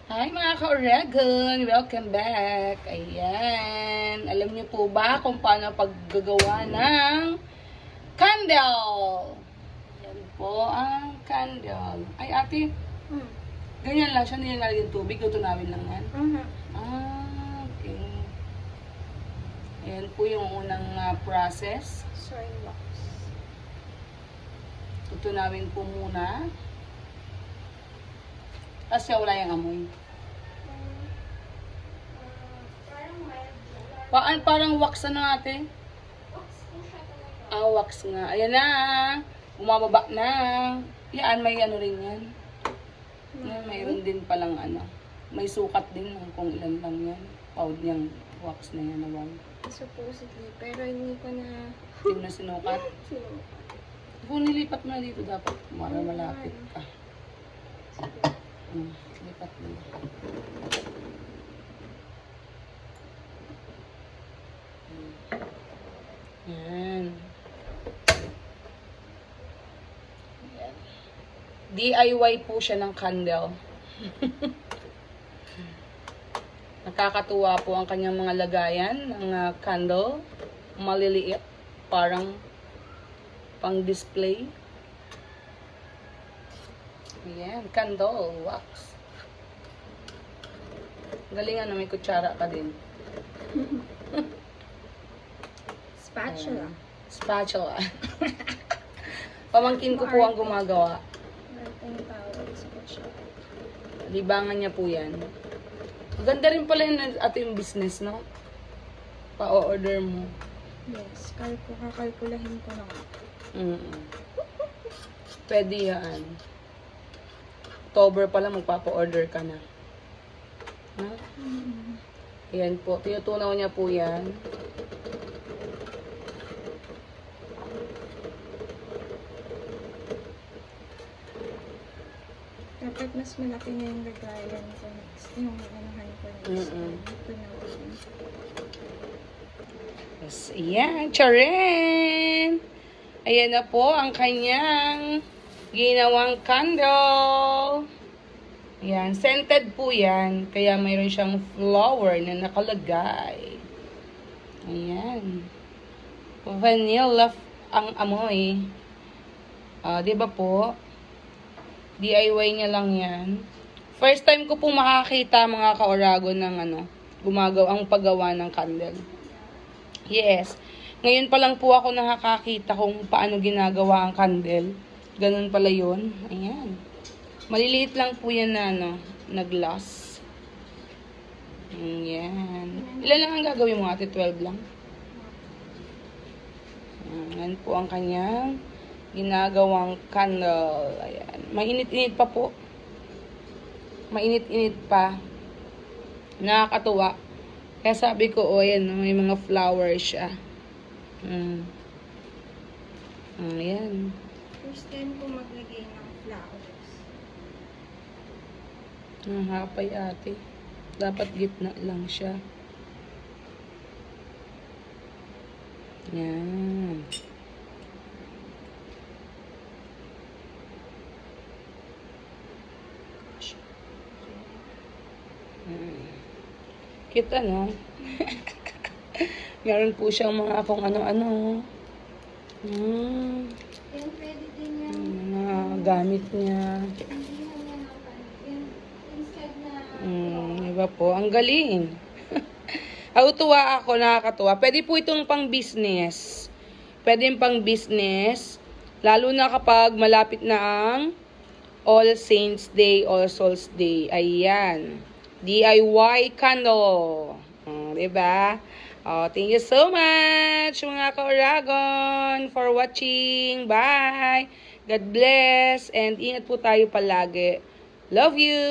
Hi mga ka-Oregon! Welcome back! Ayan! Alam niyo po ba kung paano paggagawa ng candle? Yan po ang candle. Ay ate, ganyan lang siya, nilalagyan tubig, tutunawin lang yan. Okay. Ayan po yung unang process. Soy wax. Tutunawin po muna. Kasi wala yung amoy. Parang mild. Parang wax na ate. Wax po siya talaga. Wax nga. Ayan na. Bumababa na. Yan, may ano rin yan. Yan, mayroon din palang ano. May sukat din kung ilan lang yan. Pound yung wax na yan. Nawang. Supposedly, pero hindi ko na Hindi mo na sinukat. sinukat. Kung nilipat mo na dito, dapat para malapit ka. Lipat mo. Yan. Yan. DIY po siya ng candle. Nakakatuwa po ang kanyang mga lagayan ng candle. Maliliit. Parang pang-display. Ayan, candle wax. Galingan na may kutsara ka din. Spatula. Ayan. Spatula. Pamangkin ko po ang gumagawa. Ito yung tawag, spatula. Libangan niya po yan. Ganda rin pala yun at yung business, no? Pa-order mo. Yes, kakalkulahin ko na nga. Pwede yan. October pala magpapa-order ka na. No? Ayan po. Tinutunaw niya po yan. Dapat mas malaki na yung lagayan ko next. Yung anuhan ko next. Ito na yun. Yes, ayan. Charin! Ayan na po ang kanyang ginawang candle. Ayan. Scented po yan. Kaya mayroon siyang flower na nakalagay. Ayan. Vanilla ang amoy. Di ba po? DIY niya lang yan. First time ko po makakita mga ka-Oragon ng ang paggawa ng candle. Yes. Ngayon pa lang po ako nakakakita kung paano ginagawa ang candle. Ganun pala yun. Ayan. Maliliit lang po yan na glass. Ayan. Ilan lang ang gagawin mo ate? 12 lang? Ayan po ang kanyang ginagawang candle. Ayan. Mainit-init pa po. Mainit-init pa. Nakakatuwa. Kaya sabi ko, ayan, may mga flowers siya. Ayan. First time ko maglagay ng flowers. Hapay ate. Dapat gitna lang siya. Ayan. Kita, no? Meron po siyang mga kung ano-ano. Yung pwede din yan. Mga gamit niya. Hindi na yan yung instead na Diba po? Ang galing. Tuwa ako, nakakatuwa. Pwede po itong pang business. Pwede yung pang business. Lalo na kapag malapit na ang All Saints Day, All Souls Day. Ayan. DIY candle. Diba? Thank you so much mga ka-Oragon for watching. Bye! God bless and ingat po tayo palagi. Love you!